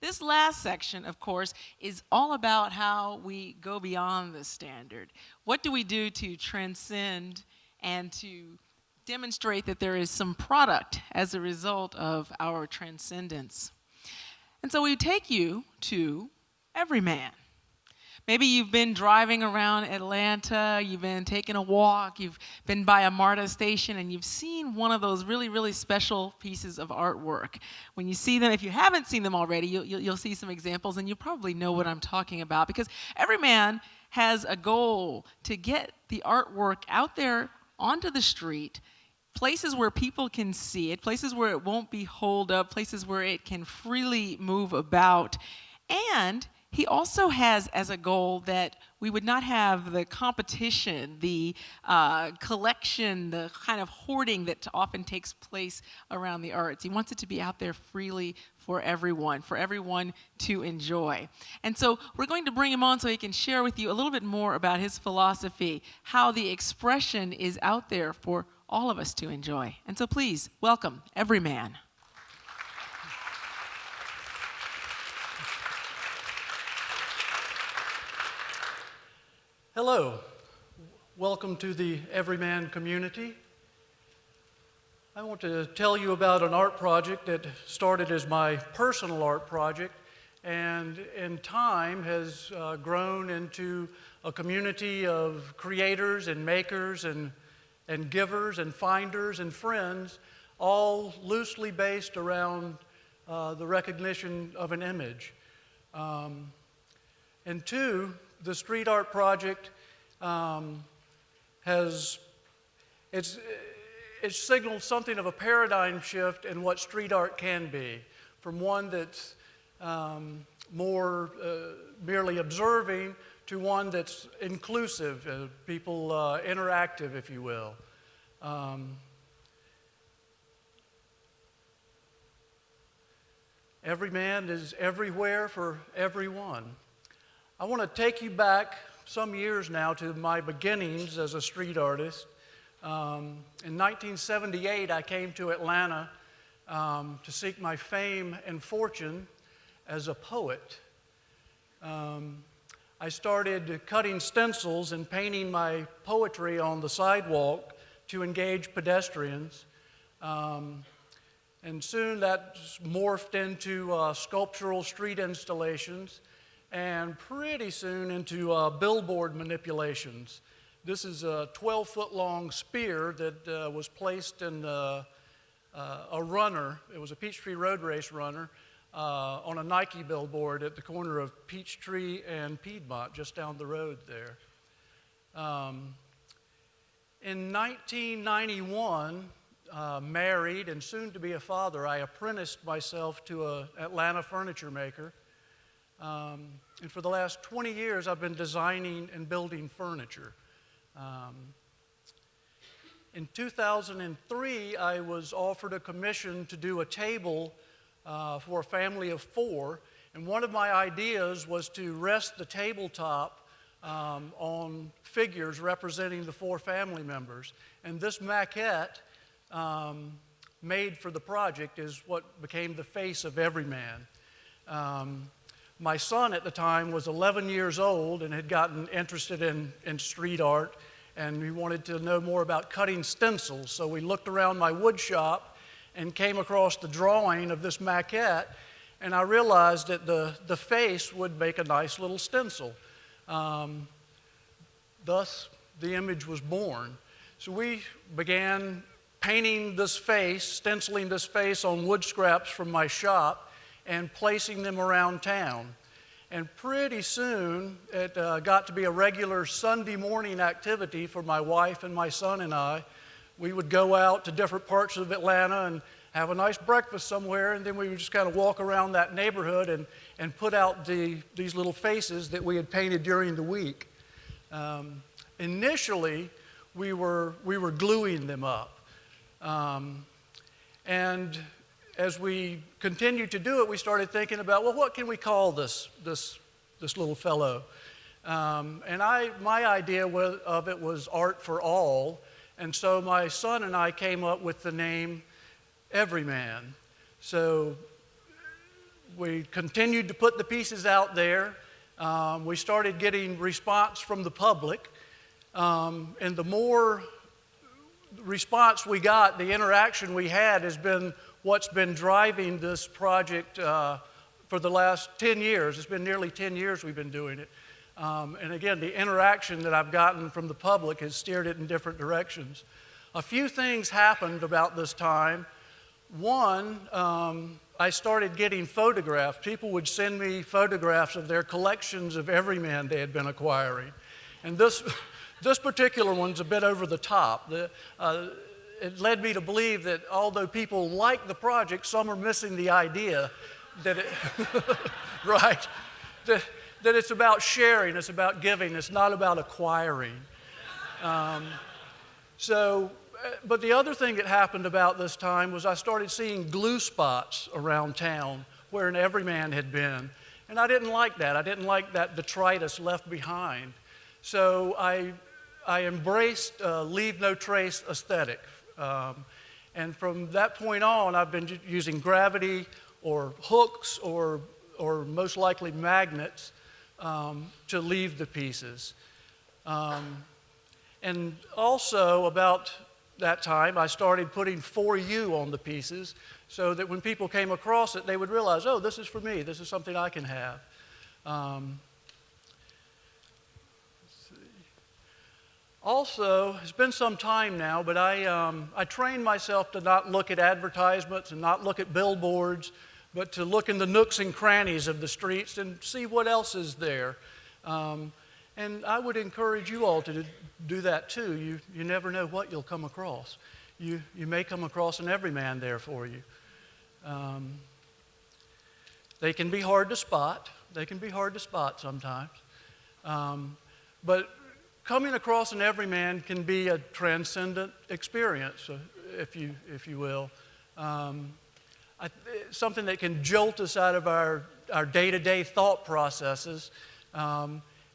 This last section, of course, is all about how we go beyond the standard. What do we do to transcend and to demonstrate that there is some product as a result of our transcendence? And so we take you to Evereman. Maybe you've been driving around Atlanta, you've been taking a walk, you've been by a MARTA station, and you've seen one of those really, really special pieces of artwork. When you see them, if you haven't seen them already, you'll see some examples, and you probably know what I'm talking about, because Evereman has a goal to get the artwork out there onto the street, places where people can see it, places where it won't be holed up, places where it can freely move about, and he also has as a goal that we would not have the competition, the collection, the kind of hoarding that often takes place around the arts. He wants it to be out there freely for everyone to enjoy. And so we're going to bring him on so he can share with you a little bit more about his philosophy, how the expression is out there for all of us to enjoy. And so please, welcome Evereman. Hello, welcome to the Evereman community. I want to tell you about an art project that started as my personal art project and in time has grown into a community of creators and makers and givers and finders and friends, all loosely based around the recognition of an image. And two, the street art project has signaled something of a paradigm shift in what street art can be, from one that's more merely observing to one that's inclusive, people interactive, if you will. Evereman is everywhere for everyone. I want to take you back some years now to my beginnings as a street artist. In 1978, I came to Atlanta to seek my fame and fortune as a poet. I started cutting stencils and painting my poetry on the sidewalk to engage pedestrians. And soon that morphed into sculptural street installations, and pretty soon into billboard manipulations. This is a 12-foot-long spear that was placed in a runner. It was a Peachtree road race runner on a Nike billboard at the corner of Peachtree and Piedmont, just down the road there. In 1991, married and soon to be a father, I apprenticed myself to an Atlanta furniture maker. And for the last 20 years, I've been designing and building furniture. In 2003, I was offered a commission to do a table for a family of 4, and one of my ideas was to rest the tabletop on figures representing the 4 family members. And this maquette made for the project is what became the face of Evereman. My son at the time was 11 years old and had gotten interested in street art, and he wanted to know more about cutting stencils. So we looked around my wood shop and came across the drawing of this maquette, and I realized that the face would make a nice little stencil. Thus, the image was born. So we began painting this face, stenciling this face on wood scraps from my shop, and placing them around town. And pretty soon, it got to be a regular Sunday morning activity for my wife and my son and I. We would go out to different parts of Atlanta and have a nice breakfast somewhere, and then we would just kind of walk around that neighborhood and put out these little faces that we had painted during the week. Initially, we were gluing them up. And as we continued to do it, we started thinking about, well, what can we call this little fellow? And my idea of it was art for all, and so my son and I came up with the name Evereman. So we continued to put the pieces out there. We started getting response from the public. And the more response we got, the interaction we had has been what's been driving this project for the last 10 years. It's been nearly 10 years we've been doing it. And again, the interaction that I've gotten from the public has steered it in different directions. A few things happened about this time. One, I started getting photographs. People would send me photographs of their collections of Evereman they had been acquiring. And this particular one's a bit over the top. It led me to believe that although people like the project, some are missing the idea that it, right, that it's about sharing, it's about giving, it's not about acquiring. But the other thing that happened about this time was I started seeing glue spots around town where an Evereman had been. And I didn't like that. I didn't like that detritus left behind. So I embraced leave no trace aesthetic. And from that point on, I've been using gravity or hooks or most likely magnets to leave the pieces. And also about that time, I started putting "for you" on the pieces so that when people came across it, they would realize, oh, this is for me. This is something I can have. Also, it's been some time now, but I trained myself to not look at advertisements and not look at billboards, but to look in the nooks and crannies of the streets and see what else is there. And I would encourage you all to do that too. You never know what you'll come across. You may come across an Evereman there for you. They can be hard to spot. They can be hard to spot sometimes. But coming across an Evereman can be a transcendent experience, if you will. Something that can jolt us out of our day-to-day thought processes.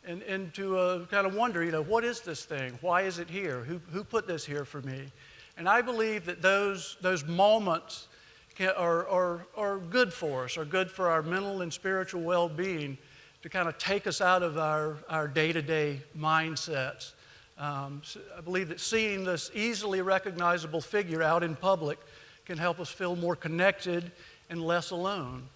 And into kind of wonder, what is this thing? Why is it here? Who put this here for me? And I believe that those moments are good for us, are good for our mental and spiritual well-being, to kind of take us out of our day-to-day mindsets. So I believe that seeing this easily recognizable figure out in public can help us feel more connected and less alone.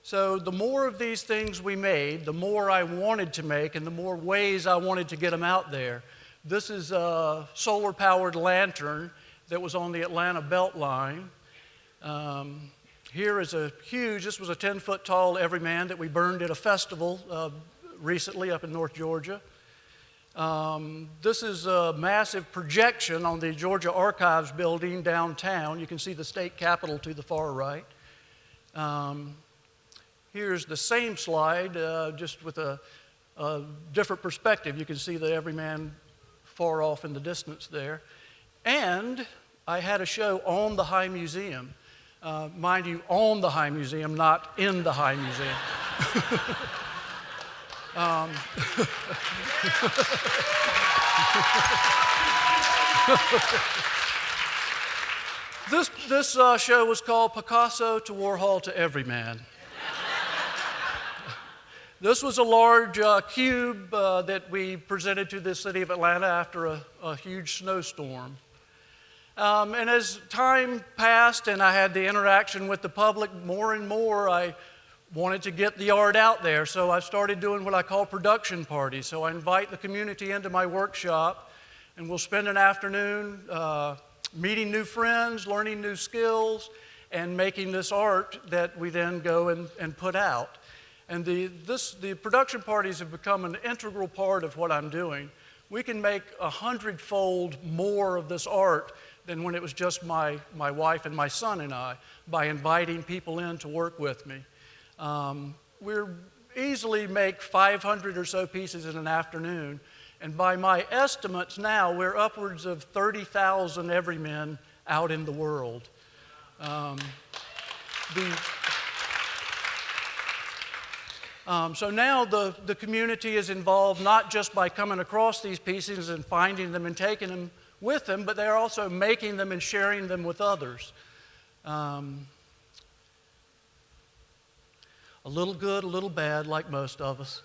So the more of these things we made, the more I wanted to make and the more ways I wanted to get them out there. This is a solar-powered lantern that was on the Atlanta Beltline. Here is this was a 10-foot tall Evereman that we burned at a festival recently up in North Georgia. This is a massive projection on the Georgia Archives building downtown. You can see the state capitol to the far right. Here's the same slide, just with a different perspective. You can see the Evereman far off in the distance there. And I had a show on the High Museum. Mind you, on the High Museum, not in the High Museum. This show was called Picasso to Warhol to Everyman. This was a large cube that we presented to the city of Atlanta after a huge snowstorm. And as time passed and I had the interaction with the public more and more, I wanted to get the art out there. So I started doing what I call production parties. So I invite the community into my workshop, and we'll spend an afternoon meeting new friends, learning new skills, and making this art that we then go and put out. And the production parties have become an integral part of what I'm doing. We can make 100-fold more of this art than when it was just my wife and my son and I, by inviting people in to work with me. We easily make 500 or so pieces in an afternoon, and by my estimates now, we're upwards of 30,000 Everemen out in the world. So now the community is involved not just by coming across these pieces and finding them and taking them. with them, but they're also making them and sharing them with others. A little good, a little bad, like most of us.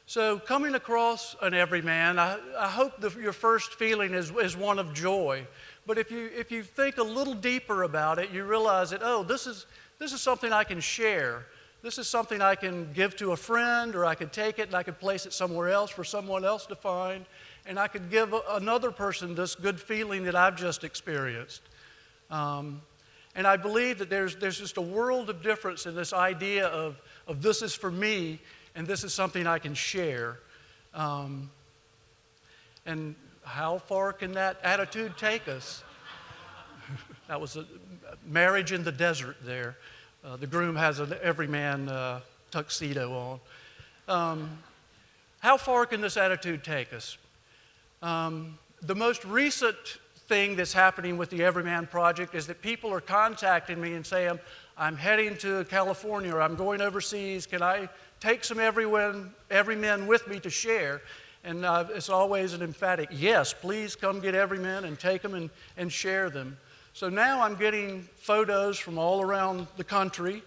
So coming across an everyman, I hope that your first feeling is one of joy. But if you think a little deeper about it, you realize that, oh, this is something I can share. This is something I can give to a friend, or I could take it and I could place it somewhere else for someone else to find, and I could give another person this good feeling that I've just experienced. And I believe that there's just a world of difference in this idea of this is for me and this is something I can share. And how far can that attitude take us? That was a marriage in the desert there. The groom has an everyman tuxedo on. How far can this attitude take us? The most recent thing that's happening with the Evereman project is that people are contacting me and saying, I'm heading to California, or I'm going overseas, can I take some everymen with me to share? And it's always an emphatic, yes, please come get everymen and take them and share them. So now I'm getting photos from all around the country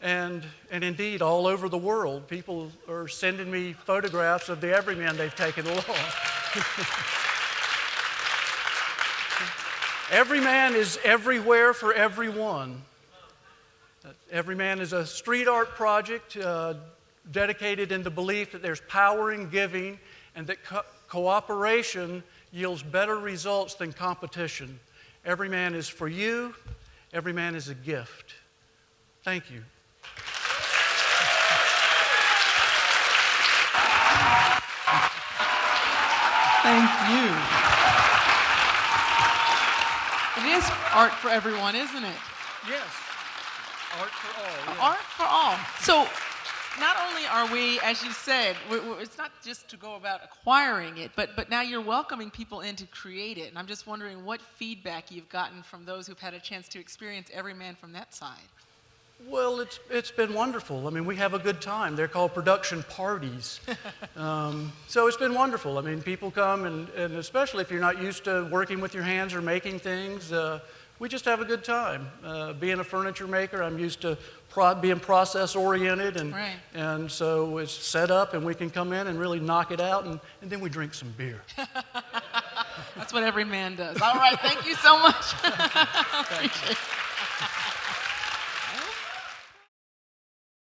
and indeed all over the world. People are sending me photographs of the everymen they've taken along. Everyman is everywhere for everyone. Everyman is a street art project dedicated in the belief that there's power in giving and that cooperation yields better results than competition. Everyman is for you. Everyman is a gift. Thank you. Thank you. It is art for everyone, isn't it? Yes. Art for all. Yeah. Art for all. So not only are we, as you said, it's not just to go about acquiring it, but now you're welcoming people in to create it. And I'm just wondering what feedback you've gotten from those who've had a chance to experience Everyman from that side. Well, it's been wonderful. I mean, we have a good time. They're called production parties. So it's been wonderful. I mean, people come, and especially if you're not used to working with your hands or making things, we just have a good time. Being a furniture maker, I'm used to being process-oriented, and so it's set up, and we can come in and really knock it out, and then we drink some beer. That's what Everyman does. All right, thank you so much. Appreciate it.